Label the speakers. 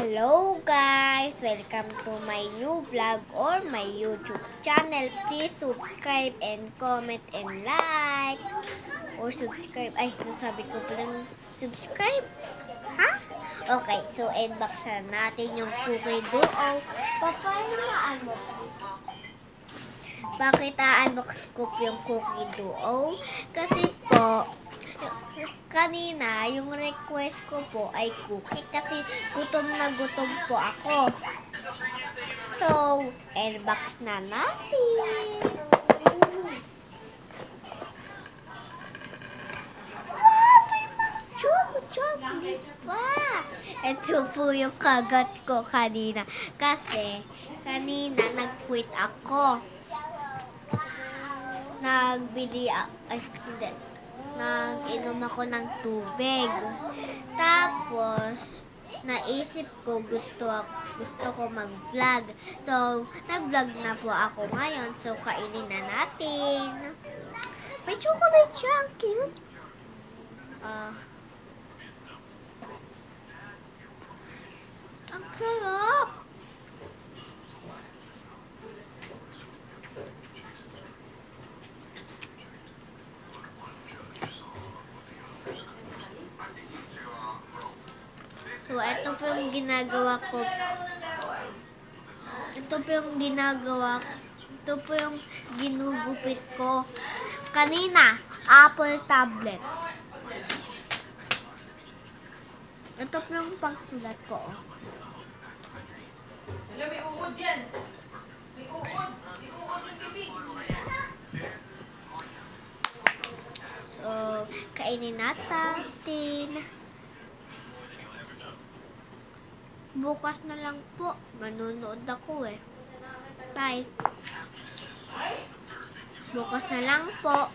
Speaker 1: Hello guys! Welcome to my new vlog or my YouTube channel. Please subscribe and comment and like. Or subscribe. Ay, nasabi ko palang subscribe. Ha? Okay, so unbox na natin yung Cookie Duo. Papayamaan mo please. Bakit unbox ko yung Cookie Duo? Kasi po, kanina, yung request ko po ay cookie kasi gutom na gutom po ako. So, unbox na natin. Wow, may chocolate pa. Ito po yung kagat ko kanina. Kasi, kanina nag-quit ako. Nag-inom ako ng tubig. Tapos, naisip ko gusto ko mag-vlog. So, nag-vlog na po ako ngayon. So, kainin na natin. May chocolate siya. Ang cute. Ang sarap. So, ito po yung ginagawa ko. Ito po yung ginugupit ko. Kanina, Apple tablet. Ito po yung pagsulat ko.
Speaker 2: Alam, may uod yan. May uod. May uod yung bibig.
Speaker 1: So, kainin natin. Bukas na lang po. Manonood ako eh. Bye. Bukas na lang po.